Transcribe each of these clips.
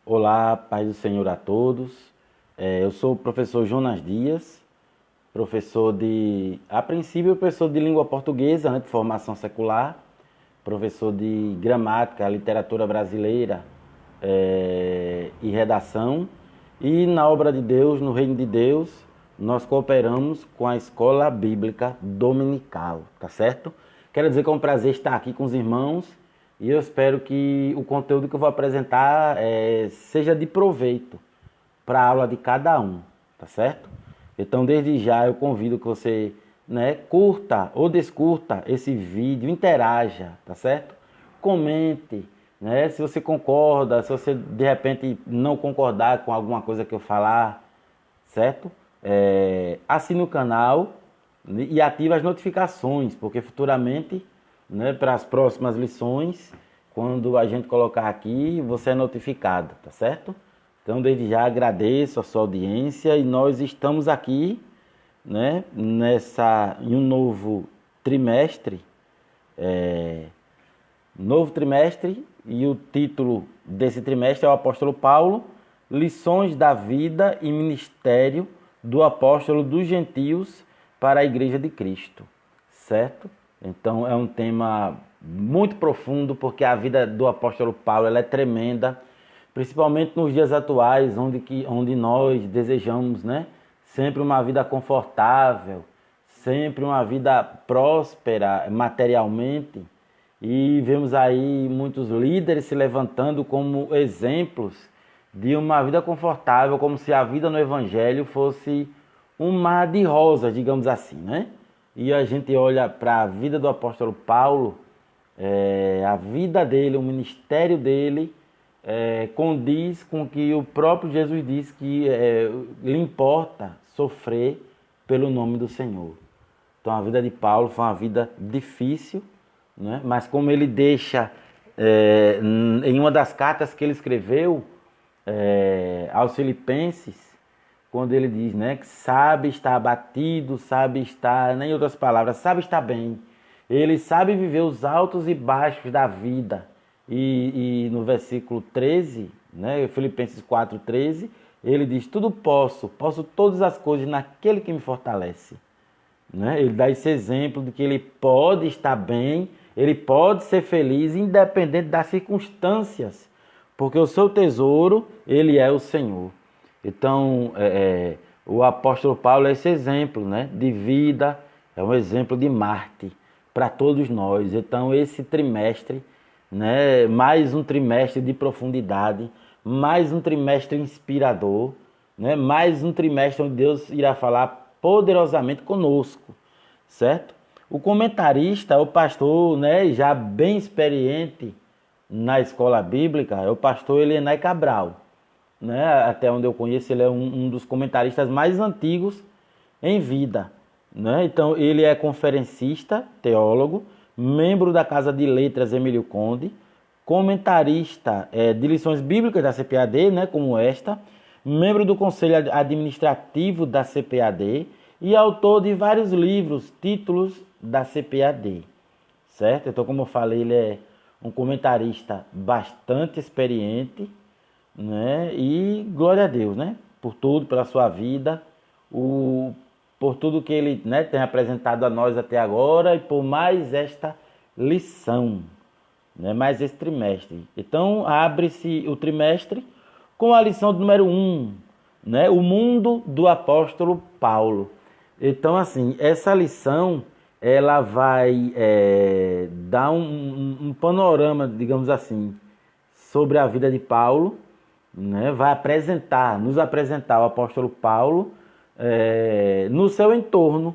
Olá, paz do Senhor a todos. Eu sou o professor Jonas Dias, a princípio, professor de língua portuguesa, né, de formação secular, professor de gramática, literatura brasileira e redação. E na obra de Deus, no reino de Deus, nós cooperamos com a Escola Bíblica Dominical, tá certo? Quero dizer que é um prazer estar aqui com os irmãos e eu espero que o conteúdo que eu vou apresentar seja de proveito para a aula de cada um, tá certo? Então, desde já, eu convido que você, né, curta ou descurta esse vídeo, interaja, tá certo? Comente, né, se você concorda, se você de repente não concordar com alguma coisa que eu falar, certo? Assine o canal e ative as notificações, porque futuramente, né, para as próximas lições, quando a gente colocar aqui, você é notificado, tá certo? Então, desde já agradeço a sua audiência e nós estamos aqui, né, em um novo trimestre, e o título desse trimestre é o Apóstolo Paulo, Lições da Vida e Ministério do Apóstolo dos Gentios para a Igreja de Cristo, certo? Então é um tema muito profundo, porque a vida do apóstolo Paulo ela é tremenda, principalmente nos dias atuais, onde nós desejamos, né, sempre uma vida confortável, sempre uma vida próspera materialmente, e vemos aí muitos líderes se levantando como exemplos de uma vida confortável, como se a vida no Evangelho fosse um mar de rosas, digamos assim, né? E a gente olha para a vida do apóstolo Paulo, a vida dele, o ministério dele, condiz com o que o próprio Jesus diz que lhe importa sofrer pelo nome do Senhor. Então a vida de Paulo foi uma vida difícil, né? Mas como ele deixa em uma das cartas que ele escreveu aos Filipenses, quando ele diz, né, que sabe estar abatido, sabe estar, nem em outras palavras, sabe estar bem. Ele sabe viver os altos e baixos da vida. E no versículo 13, né, Filipenses 4:13, ele diz, tudo posso todas as coisas naquele que me fortalece. Né? Ele dá esse exemplo de que ele pode estar bem, ele pode ser feliz, independente das circunstâncias, porque o seu tesouro, ele é o Senhor. Então, o apóstolo Paulo é esse exemplo, né, de vida, é um exemplo de Marte para todos nós. Então, esse trimestre, né, mais um trimestre de profundidade, mais um trimestre inspirador, né, mais um trimestre onde Deus irá falar poderosamente conosco, certo? O comentarista, o pastor, né, já bem experiente na escola bíblica, é o pastor Elienay Cabral. Né? Até onde eu conheço, ele é um dos comentaristas mais antigos em vida. Né? Então, ele é conferencista, teólogo, membro da Casa de Letras Emílio Conde, comentarista de lições bíblicas da CPAD, né, como esta, membro do Conselho Administrativo da CPAD e autor de vários livros, títulos da CPAD. Certo? Então, como eu falei, ele é um comentarista bastante experiente, né? E glória a Deus, né? Por tudo, pela sua vida, por tudo que ele, né, tem apresentado a nós até agora e por mais esta lição, né, mais esse trimestre. Então, abre-se o trimestre com a lição número 1, né, o mundo do apóstolo Paulo. Então, assim, essa lição, ela vai dar um panorama, digamos assim, sobre a vida de Paulo, né? Vai nos apresentar o apóstolo Paulo no seu entorno,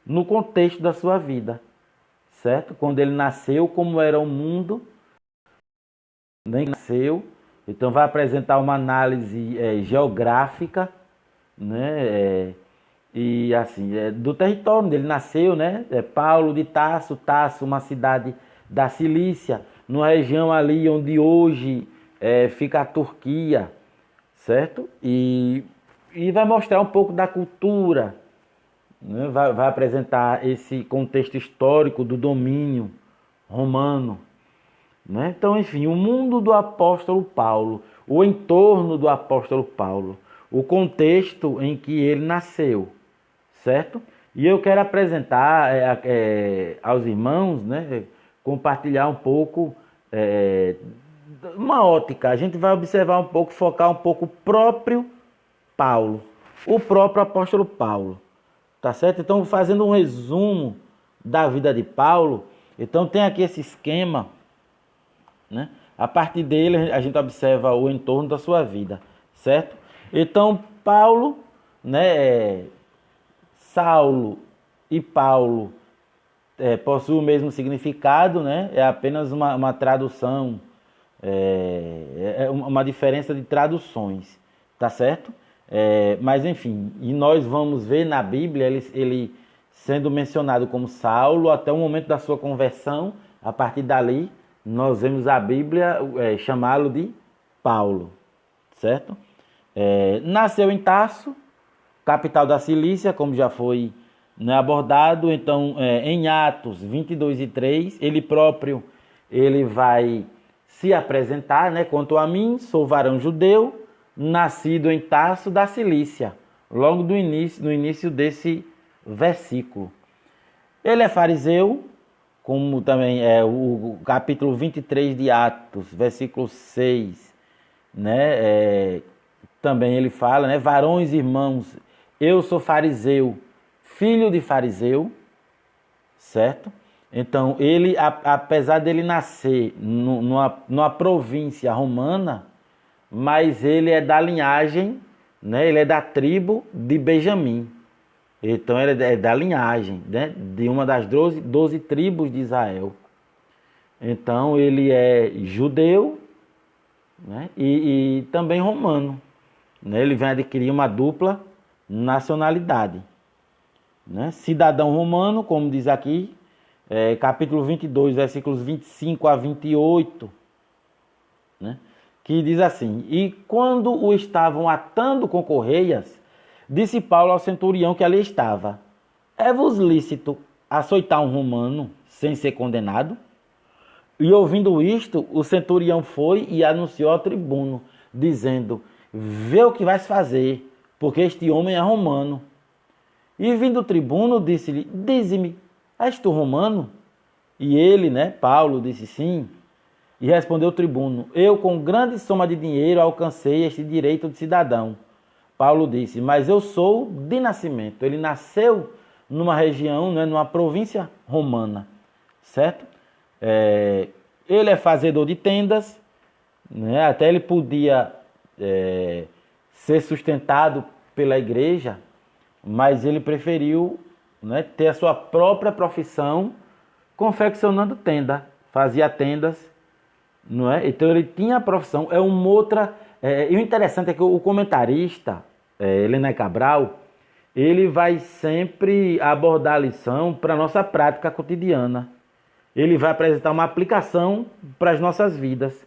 no contexto da sua vida, certo? Quando ele nasceu, como era o mundo, nem nasceu. Então vai apresentar uma análise geográfica, né? E assim, do território onde ele nasceu, né? Paulo de Tarso, uma cidade da Cilícia, numa região ali onde hoje fica a Turquia, certo? E vai mostrar um pouco da cultura, né? Vai apresentar esse contexto histórico do domínio romano, né? Então, enfim, o mundo do apóstolo Paulo, o entorno do apóstolo Paulo, o contexto em que ele nasceu, certo? E eu quero apresentar aos irmãos, né, compartilhar um pouco uma ótica. A gente vai observar um pouco, focar um pouco o próprio Paulo, o próprio apóstolo Paulo, tá certo? Então, fazendo um resumo da vida de Paulo, então tem aqui esse esquema, né? A partir dele a gente observa o entorno da sua vida, certo? Então, Paulo, né, Saulo e Paulo possuem o mesmo significado, né? É apenas uma tradução, uma diferença de traduções, tá certo? Mas enfim, e nós vamos ver na Bíblia ele sendo mencionado como Saulo até o momento da sua conversão. A partir dali, nós vemos a Bíblia chamá-lo de Paulo, certo? Nasceu em Tarso, capital da Cilícia, como já foi, né, abordado. Então, em Atos 22:3, ele vai se apresentar, né? Quanto a mim, sou varão judeu, nascido em Tarso da Cilícia, logo no início desse versículo. Ele é fariseu, como também é o capítulo 23 de Atos, versículo 6, né? Também ele fala, né? Varões, irmãos, eu sou fariseu, filho de fariseu, certo? Então, ele, apesar dele nascer numa província romana, mas ele é da linhagem, né? Ele é da tribo de Benjamim. Então, ele é da linhagem, né, de uma das 12 tribos de Israel. Então, ele é judeu, né, e também romano. Né? Ele vem adquirir uma dupla nacionalidade. Né? Cidadão romano, como diz aqui, capítulo 22, versículos 25 a 28, né? Que diz assim: E quando o estavam atando com correias, disse Paulo ao centurião que ali estava: É-vos lícito açoitar um romano sem ser condenado? E ouvindo isto, o centurião foi e anunciou ao tribuno, dizendo: Vê o que vais fazer, porque este homem é romano. E vindo o tribuno, disse-lhe: Dize-me, és tu romano? E ele, né, Paulo, disse: Sim. E respondeu o tribuno: Eu com grande soma de dinheiro alcancei este direito de cidadão. Paulo disse: Mas eu sou de nascimento. Ele nasceu numa região, né, numa província romana, certo? Ele é fazedor de tendas, né? Até ele podia ser sustentado pela igreja, mas ele preferiu, né, ter a sua própria profissão confeccionando tenda, fazia tendas, não é? Então ele tinha a profissão, uma outra. E o interessante é que o comentarista, Helena Cabral, ele vai sempre abordar a lição para a nossa prática cotidiana. Ele vai apresentar uma aplicação para as nossas vidas.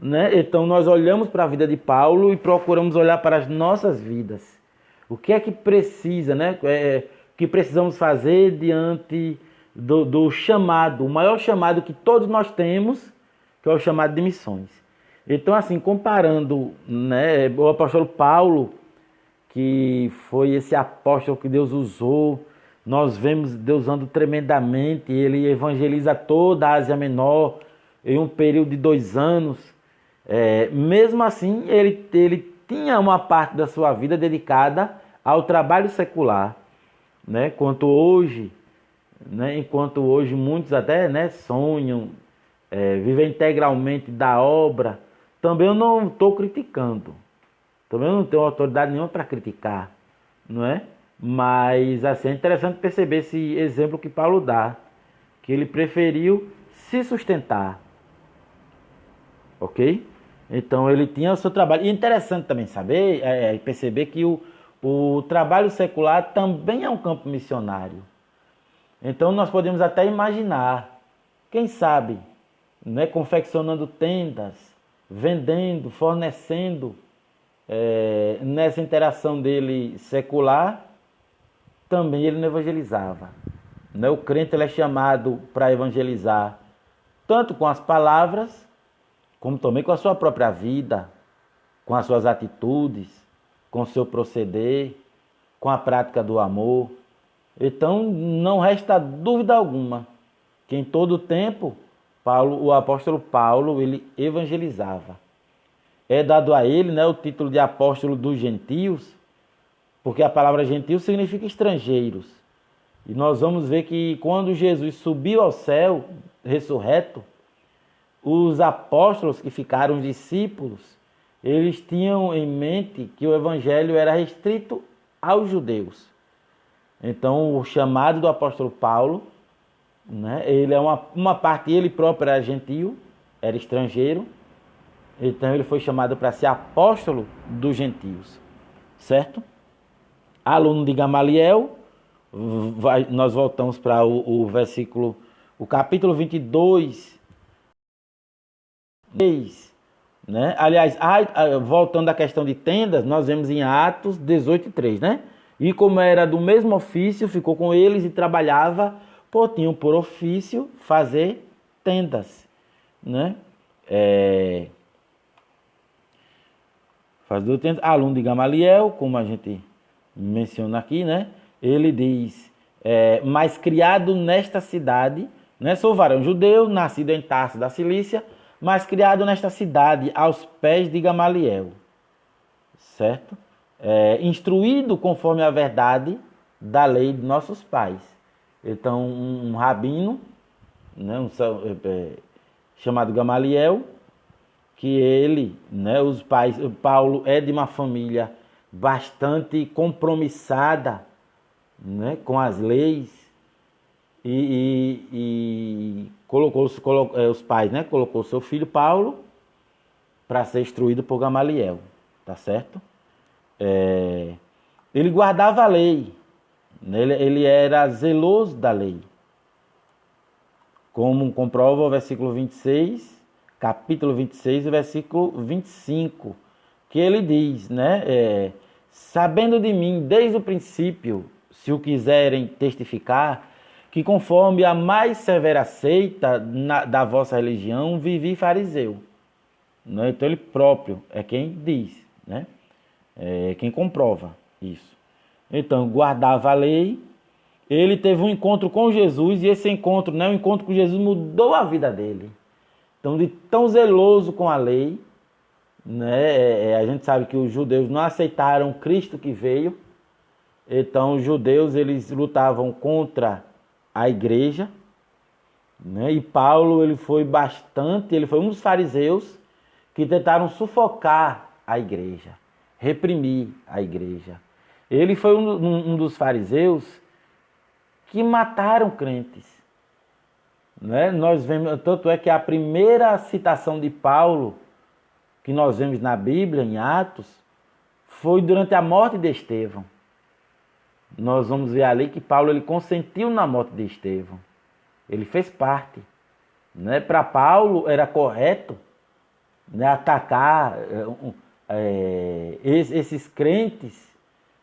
Né? Então nós olhamos para a vida de Paulo e procuramos olhar para as nossas vidas. O que é que precisa, né? Que precisamos fazer diante do chamado, o maior chamado que todos nós temos, que é o chamado de missões. Então, assim, comparando, né, o apóstolo Paulo, que foi esse apóstolo que Deus usou, nós vemos Deus usando tremendamente, ele evangeliza toda a Ásia Menor em um período de 2 anos. Mesmo assim, ele tinha uma parte da sua vida dedicada ao trabalho secular, né? Enquanto hoje muitos até, né, sonham, vivem integralmente da obra. Também eu não estou criticando, também eu não tenho autoridade nenhuma para criticar, não é? Mas assim, é interessante perceber esse exemplo que Paulo dá, que ele preferiu se sustentar, ok? Então ele tinha o seu trabalho. E é interessante também saber, perceber que o trabalho secular também é um campo missionário. Então nós podemos até imaginar, quem sabe, né, confeccionando tendas, vendendo, fornecendo, nessa interação dele secular, também ele não evangelizava. Né? O crente ele é chamado para evangelizar tanto com as palavras, como também com a sua própria vida, com as suas atitudes, com o seu proceder, com a prática do amor. Então, não resta dúvida alguma que em todo o tempo, o apóstolo Paulo, ele evangelizava. É dado a ele, né, o título de apóstolo dos gentios, porque a palavra gentil significa estrangeiros. E nós vamos ver que quando Jesus subiu ao céu, ressurreto, os apóstolos que ficaram discípulos, eles tinham em mente que o evangelho era restrito aos judeus. Então, o chamado do apóstolo Paulo, né, ele é uma parte, ele próprio era gentil, era estrangeiro, então ele foi chamado para ser apóstolo dos gentios, certo? Aluno de Gamaliel, nós voltamos para o versículo, o capítulo 22, né? Aliás, voltando à questão de tendas, nós vemos em Atos 18:3, né? E como era do mesmo ofício, ficou com eles e trabalhava, tinham por ofício fazer tendas, né? Aluno de Gamaliel, como a gente menciona aqui, né? Ele diz, mas criado nesta cidade, né? Sou varão judeu, nascido em Tarso da Cilícia, mas criado nesta cidade, aos pés de Gamaliel, certo? Instruído conforme a verdade da lei de nossos pais. Então, um rabino, né? Chamado Gamaliel, que ele, né? Os pais, Paulo é de uma família bastante compromissada, né, com as leis, e colocou os pais, né, colocou seu filho Paulo para ser instruído por Gamaliel, tá certo? Ele guardava a lei, né, ele era zeloso da lei, como comprova o versículo 26, capítulo 26 e versículo 25, que ele diz, né, sabendo de mim desde o princípio, se o quiserem testificar, que conforme a mais severa seita da vossa religião, vivi fariseu. Né? Então ele próprio é quem diz, né? É quem comprova isso. Então, guardava a lei, ele teve um encontro com Jesus, e esse encontro, né, o encontro com Jesus mudou a vida dele. Então, de tão zeloso com a lei, né, a gente sabe que os judeus não aceitaram Cristo que veio. Então, os judeus, eles lutavam contra a igreja, né? E Paulo, ele foi um dos fariseus que tentaram sufocar a igreja, reprimir a igreja. Ele foi um dos fariseus que mataram crentes, né? Nós vemos, tanto é que a primeira citação de Paulo que nós vemos na Bíblia, em Atos, foi durante a morte de Estevão. Nós vamos ver ali que Paulo, ele consentiu na morte de Estevão. Ele fez parte, né? Para Paulo era correto, né, atacar esses crentes,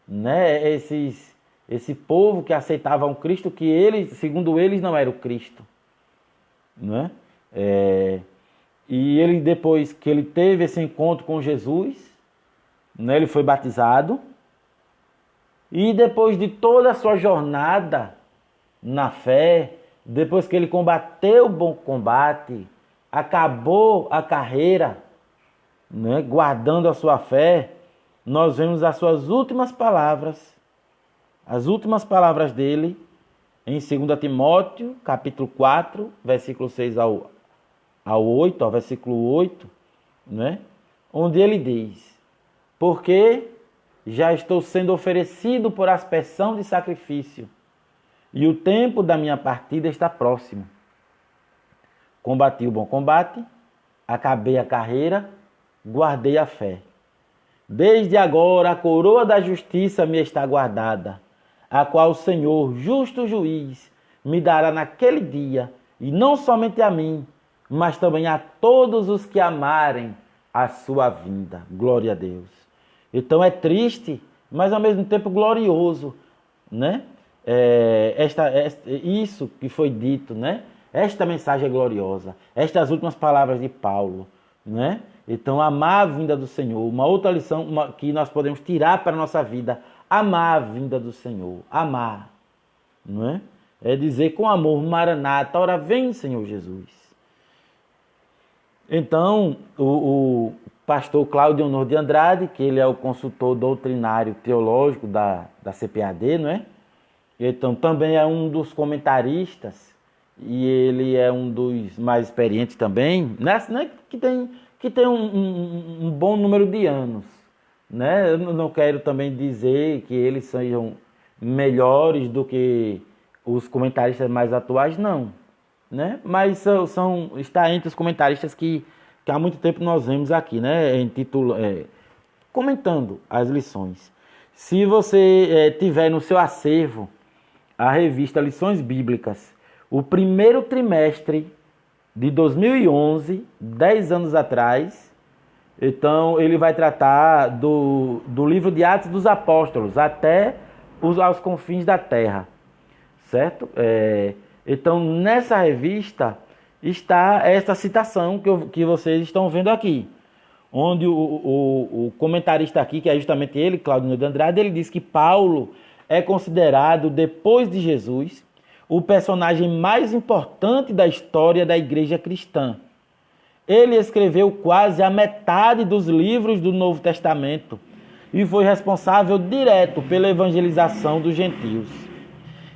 né, esse povo que aceitava um Cristo que eles, segundo eles, não era o Cristo, né? E ele, depois que ele teve esse encontro com Jesus, né, ele foi batizado. E depois de toda a sua jornada na fé, depois que ele combateu o bom combate, acabou a carreira, né, guardando a sua fé, nós vemos as suas últimas palavras dele em 2 Timóteo, capítulo 4, versículo 6 ao 8, ao versículo 8, né, onde ele diz, porque já estou sendo oferecido por aspersão de sacrifício, e o tempo da minha partida está próximo. Combati o bom combate, acabei a carreira, guardei a fé. Desde agora a coroa da justiça me está guardada, a qual o Senhor, justo juiz, me dará naquele dia, e não somente a mim, mas também a todos os que amarem a sua vinda. Glória a Deus. Então é triste, mas ao mesmo tempo glorioso, né? Isso que foi dito, né? Esta mensagem é gloriosa. Estas últimas palavras de Paulo, né? Então, amar a vinda do Senhor. Uma outra lição que nós podemos tirar para a nossa vida. Amar a vinda do Senhor. Amar. Não é? É dizer com amor, Maranata, ora vem, Senhor Jesus. Então, o pastor Cláudio Honor de Andrade, que ele é o consultor doutrinário teológico da CPAD, não é? Então, também é um dos comentaristas, e ele é um dos mais experientes também, né? Que tem um bom número de anos, né? Eu não quero também dizer que eles sejam melhores do que os comentaristas mais atuais, não, né? Mas está entre os comentaristas que há muito tempo nós vemos aqui, né? Comentando as lições. Se você tiver no seu acervo a revista Lições Bíblicas, o primeiro trimestre de 2011, 10 anos atrás, então ele vai tratar do livro de Atos dos Apóstolos até aos confins da terra, certo? Então nessa revista está essa citação que vocês estão vendo aqui, onde o comentarista aqui, que é justamente ele, Cláudio de Andrade, ele diz que Paulo é considerado, depois de Jesus, o personagem mais importante da história da igreja cristã. Ele escreveu quase a metade dos livros do Novo Testamento e foi responsável direto pela evangelização dos gentios.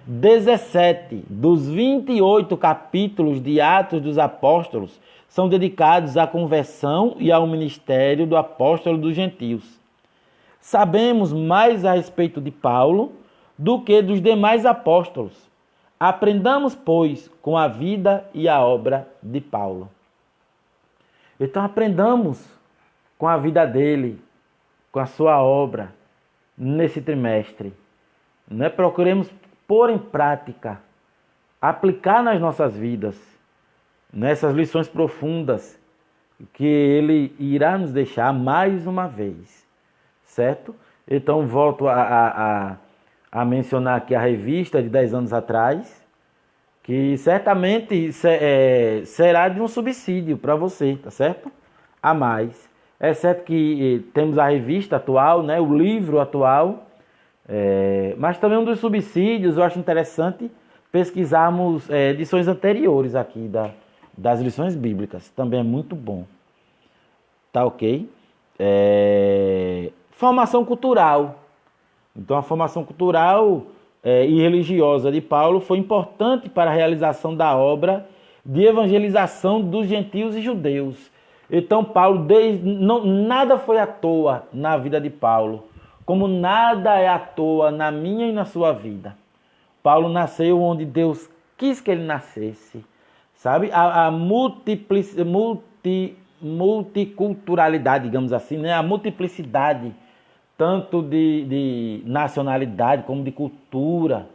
17 dos 28 capítulos de Atos dos Apóstolos são dedicados à conversão e ao ministério do apóstolo dos gentios. Sabemos mais a respeito de Paulo do que dos demais apóstolos. Aprendamos, pois, com a vida e a obra de Paulo. Então aprendamos com a vida dele, com a sua obra, nesse trimestre. Né? Procuremos pôr em prática, aplicar nas nossas vidas, nessas lições profundas que ele irá nos deixar mais uma vez, certo? Então volto a mencionar aqui a revista de 10 anos atrás, que certamente será de um subsídio para você, tá certo? A mais. É certo que temos a revista atual, né, o livro atual, mas também um dos subsídios, eu acho interessante pesquisarmos edições anteriores aqui das lições bíblicas. Também é muito bom. Tá ok? Formação cultural. Então a formação cultural e religiosa de Paulo foi importante para a realização da obra de evangelização dos gentios e judeus. Então Paulo, nada foi à toa na vida de Paulo, como nada é à toa na minha e na sua vida. Paulo nasceu onde Deus quis que ele nascesse, sabe? A multiculturalidade, digamos assim, né? A multiplicidade, tanto de nacionalidade como de cultura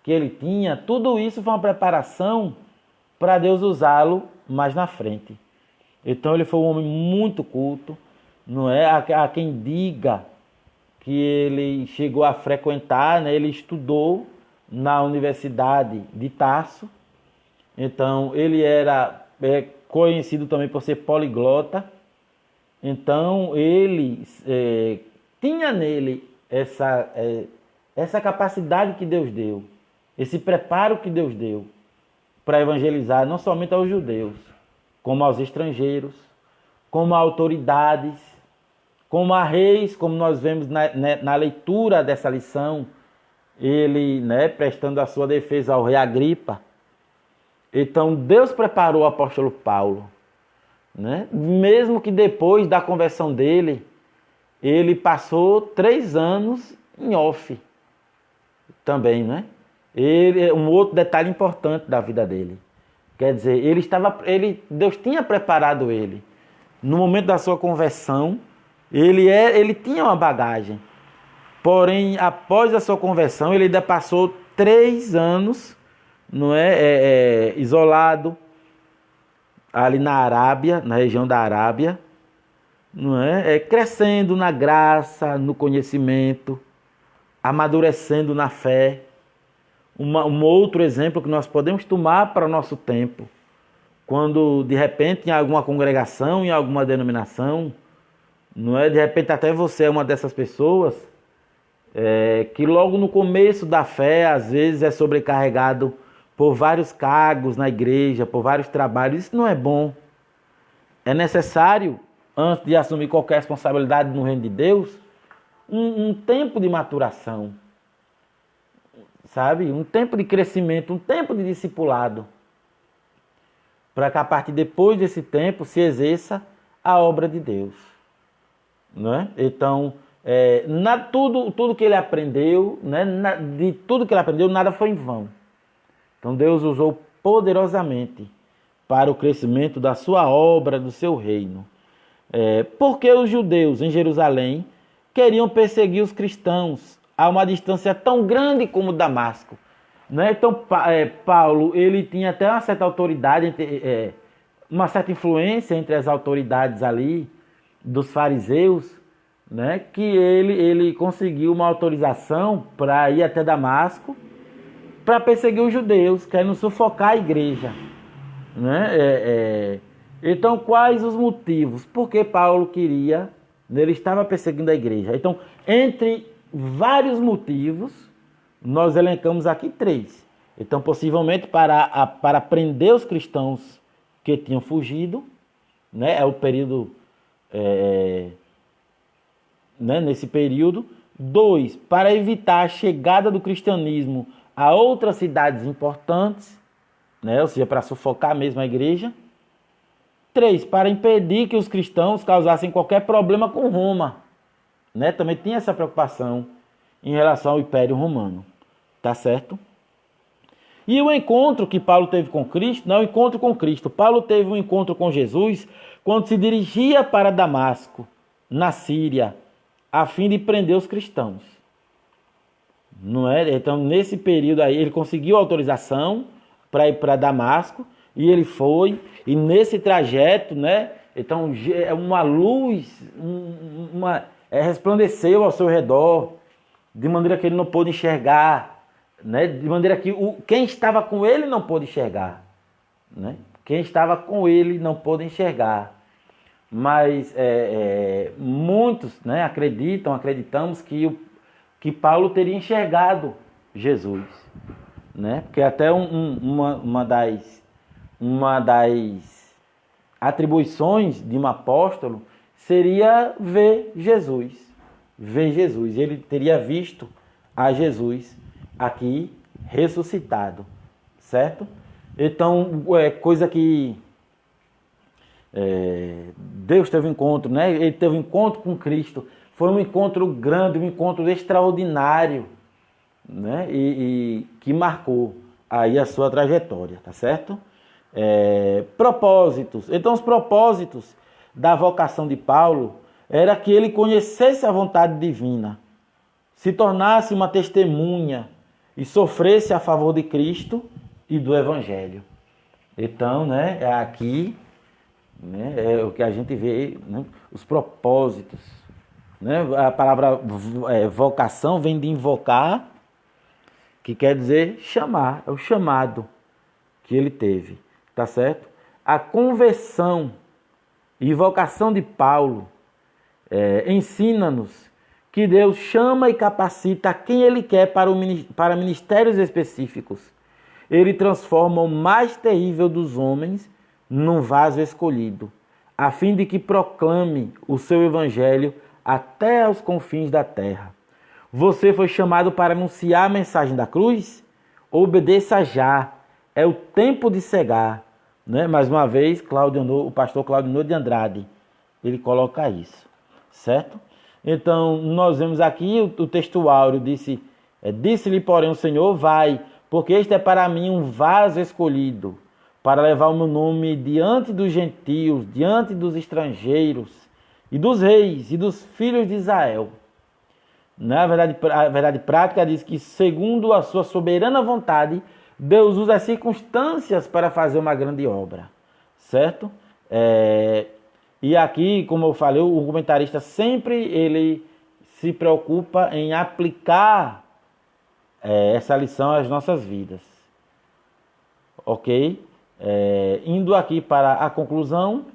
que ele tinha, tudo isso foi uma preparação para Deus usá-lo mais na frente. Então ele foi um homem muito culto, não é? Há quem diga que ele chegou a frequentar, né? Ele estudou na Universidade de Tarso, então ele era conhecido também por ser poliglota, então ele tinha nele essa capacidade que Deus deu, esse preparo que Deus deu para evangelizar não somente aos judeus, como aos estrangeiros, como a autoridades, como a reis, como nós vemos na leitura dessa lição, ele, né, prestando a sua defesa ao rei Agripa. Então Deus preparou o apóstolo Paulo, né? Mesmo que depois da conversão dele, ele passou 3 anos em off também, né? Um outro detalhe importante da vida dele. Quer dizer, Deus tinha preparado ele. No momento da sua conversão, ele tinha uma bagagem. Porém, após a sua conversão, ele ainda passou 3 anos, não isolado ali na Arábia, na região da Arábia, não crescendo na graça, no conhecimento, amadurecendo na fé. Um outro exemplo que nós podemos tomar para o nosso tempo, quando de repente em alguma congregação, em alguma denominação, não é? De repente até você é uma dessas pessoas que logo no começo da fé, às vezes é sobrecarregado por vários cargos na igreja, por vários trabalhos. Isso não é bom. É necessário, antes de assumir qualquer responsabilidade no reino de Deus, um tempo de maturação, sabe? Um tempo de crescimento, um tempo de discipulado, para que a partir depois desse tempo se exerça a obra de Deus, não é? Então, tudo que ele aprendeu, né, de tudo que ele aprendeu, nada foi em vão. Então Deus usou poderosamente para o crescimento da sua obra, do seu reino. Porque os judeus em Jerusalém queriam perseguir os cristãos a uma distância tão grande como Damasco, né? Então Paulo, ele tinha até uma certa autoridade, uma certa influência entre as autoridades ali dos fariseus, né? Que ele conseguiu uma autorização para ir até Damasco para perseguir os judeus, querendo sufocar a igreja, né? Então, quais os motivos? Porque Paulo queria, ele estava perseguindo a igreja. Então, entre vários motivos, nós elencamos aqui 3. Então, possivelmente para prender os cristãos que tinham fugido, né? É o período, né? Nesse período. 2, para evitar a chegada do cristianismo a outras cidades importantes, né? Ou seja, para sufocar mesmo a igreja. 3, para impedir que os cristãos causassem qualquer problema com Roma, né? Também tinha essa preocupação em relação ao Império Romano, tá certo? E o encontro que Paulo teve com Cristo, não é o encontro com Cristo. Paulo teve um encontro com Jesus quando se dirigia para Damasco, na Síria, a fim de prender os cristãos. Não é? Então, nesse período aí, ele conseguiu autorização para ir para Damasco, e ele foi, e nesse trajeto, né? Então, uma luz resplandeceu ao seu redor, de maneira que ele não pôde enxergar, né? De maneira que quem estava com ele não pôde enxergar, né? Quem estava com ele não pôde enxergar. Mas muitos, né, acreditamos que Paulo teria enxergado Jesus, né? Porque até uma das atribuições de um apóstolo seria ver Jesus. Ele teria visto a Jesus aqui ressuscitado, certo? Então, coisa que Deus teve um encontro, né? Ele teve um encontro com Cristo. Foi um encontro grande, um encontro extraordinário, né? E que marcou aí a sua trajetória, tá certo? Propósitos. Então, os propósitos da vocação de Paulo era que ele conhecesse a vontade divina, se tornasse uma testemunha e sofresse a favor de Cristo e do Evangelho. Então, né, aqui, né, é o que a gente vê, né, os propósitos. Né? A palavra vocação vem de invocar, que quer dizer chamar, é o chamado que ele teve, tá certo? A conversão e vocação de Paulo ensina-nos que Deus chama e capacita quem Ele quer para ministérios específicos. Ele transforma o mais terrível dos homens num vaso escolhido, a fim de que proclame o seu evangelho até aos confins da terra. Você foi chamado para anunciar a mensagem da cruz? Obedeça já. É o tempo de cegar. Né? Mais uma vez, o pastor Claudionor de Andrade, ele coloca isso. Certo? Então, nós vemos aqui o texto áureo, disse-lhe, porém, o Senhor, vai, porque este é para mim um vaso escolhido, para levar o meu nome diante dos gentios, diante dos estrangeiros, e dos reis, e dos filhos de Israel. A verdade prática diz que, segundo a sua soberana vontade, Deus usa as circunstâncias para fazer uma grande obra. Certo? E aqui, como eu falei, o comentarista sempre ele se preocupa em aplicar essa lição às nossas vidas. Ok? Indo aqui para a conclusão,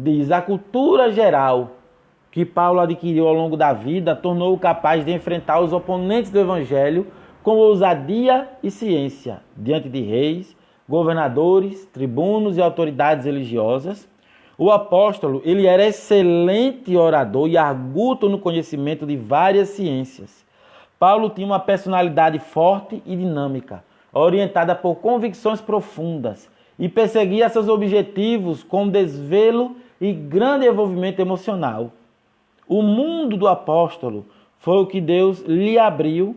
diz: a cultura geral que Paulo adquiriu ao longo da vida tornou-o capaz de enfrentar os oponentes do evangelho com ousadia e ciência, diante de reis, governadores, tribunos e autoridades religiosas. O apóstolo, ele era excelente orador e arguto no conhecimento de várias ciências. Paulo tinha uma personalidade forte e dinâmica, orientada por convicções profundas, e perseguia seus objetivos com desvelo e grande envolvimento emocional. O mundo do apóstolo foi o que Deus lhe abriu,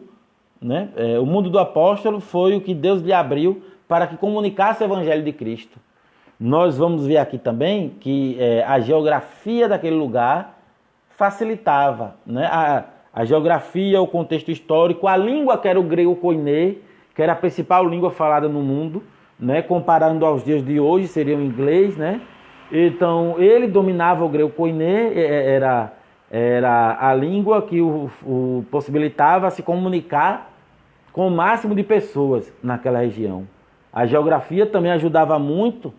né? O mundo do apóstolo foi o que Deus lhe abriu para que comunicasse o evangelho de Cristo. Nós vamos ver aqui também que a geografia daquele lugar facilitava, né? A geografia, o contexto histórico, a língua que era o grego koiné, que era a principal língua falada no mundo, né? Comparando aos dias de hoje, seria o inglês, né? Então, ele dominava o grego koiné, era a língua que o possibilitava se comunicar com o máximo de pessoas naquela região. A geografia também ajudava muito,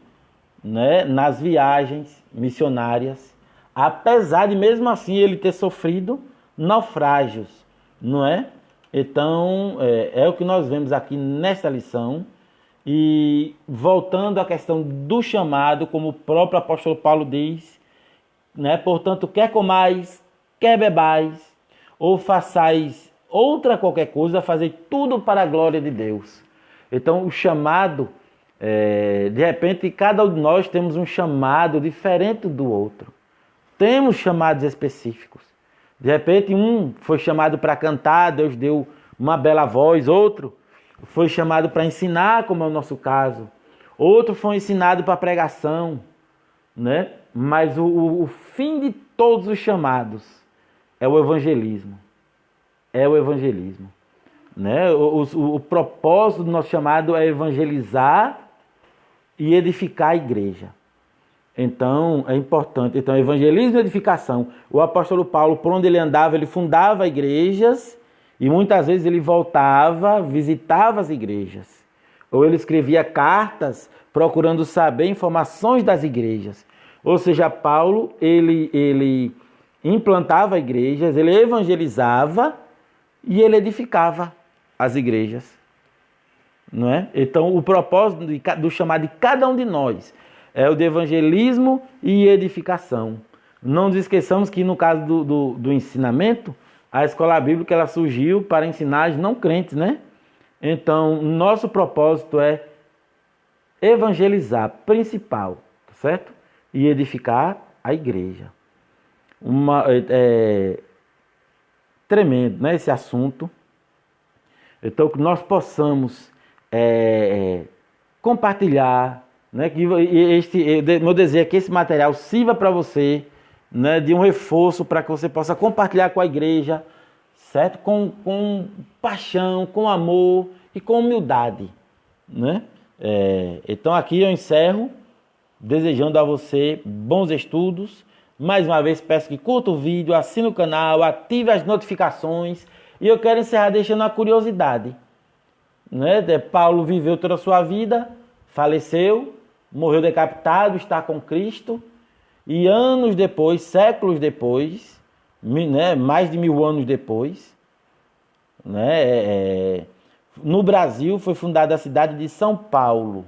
né, nas viagens missionárias, apesar de mesmo assim ele ter sofrido naufrágios, não é? Então, é o que nós vemos aqui nesta lição. E voltando à questão do chamado, como o próprio apóstolo Paulo diz, né? Portanto, quer comais, quer bebais, ou façais outra qualquer coisa, fazei tudo para a glória de Deus. Então, o chamado, de repente, cada um de nós temos um chamado diferente do outro. Temos chamados específicos. De repente, um foi chamado para cantar, Deus deu uma bela voz, outro foi chamado para ensinar, como é o nosso caso. Outro foi ensinado para pregação, né? Mas o fim de todos os chamados é o evangelismo. É o evangelismo, né? O propósito do nosso chamado é evangelizar e edificar a igreja. Então, é importante. Então, evangelismo e edificação. O apóstolo Paulo, por onde ele andava, ele fundava igrejas e muitas vezes ele voltava, visitava as igrejas. Ou ele escrevia cartas procurando saber informações das igrejas. Ou seja, Paulo, ele implantava igrejas, ele evangelizava e ele edificava as igrejas. Não é? Então, o propósito do chamado de cada um de nós é o de evangelismo e edificação. Não nos esqueçamos que no caso do ensinamento, a escola bíblica ela surgiu para ensinar os não crentes, né? Então, nosso propósito é evangelizar, principal, certo? E edificar a igreja. Tremendo, né, esse assunto. Então, que nós possamos compartilhar, né, que meu desejo é que esse material sirva para você, né, de um reforço para que você possa compartilhar com a igreja, certo? Com paixão, com amor e com humildade, né? Então aqui eu encerro desejando a você bons estudos. Mais uma vez peço que curta o vídeo, assine o canal, ative as notificações. E eu quero encerrar deixando uma curiosidade, né? Paulo viveu toda a sua vida, faleceu, morreu decapitado, está com Cristo. E anos depois, séculos depois, né, mais de 1000 anos depois, né, no Brasil foi fundada a cidade de São Paulo.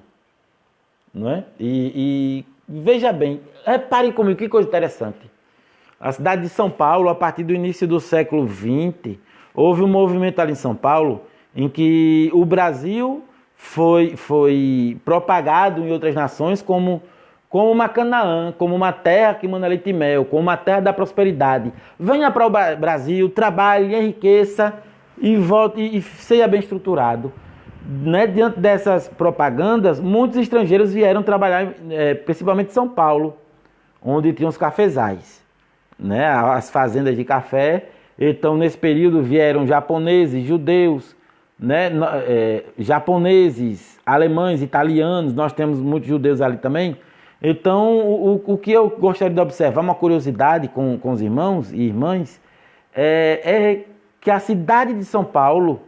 Né? E veja bem, reparem comigo que coisa interessante. A cidade de São Paulo, a partir do início do século XX, houve um movimento ali em São Paulo em que o Brasil foi propagado em outras nações como uma Canaã, como uma terra que manda leite e mel, como uma terra da prosperidade. Venha para o Brasil, trabalhe, enriqueça e volte e seja bem estruturado. Né? Diante dessas propagandas, muitos estrangeiros vieram trabalhar, principalmente em São Paulo, onde tinham os cafezais, né? As fazendas de café. Então, nesse período, vieram japoneses, judeus, né? Japoneses, alemães, italianos, nós temos muitos judeus ali também. Então, o que eu gostaria de observar, uma curiosidade com os irmãos e irmãs, é que a cidade de São Paulo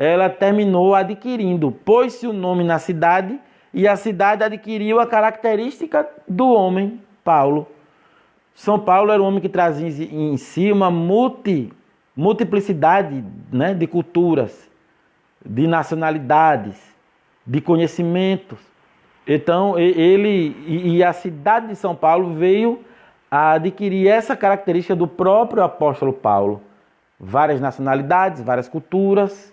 ela terminou adquirindo, pôs-se o nome na cidade e a cidade adquiriu a característica do homem, Paulo. São Paulo era um homem que trazia em si uma multiplicidade, né, de culturas, de nacionalidades, de conhecimentos. Então, a cidade de São Paulo veio a adquirir essa característica do próprio apóstolo Paulo. Várias nacionalidades, várias culturas,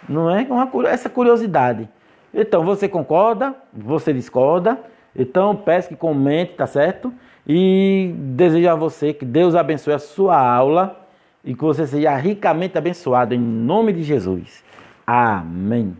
não é? Essa curiosidade. Então, você concorda? Você discorda? Então, peço que comente, tá certo? E desejo a você que Deus abençoe a sua aula e que você seja ricamente abençoado em nome de Jesus. Amém.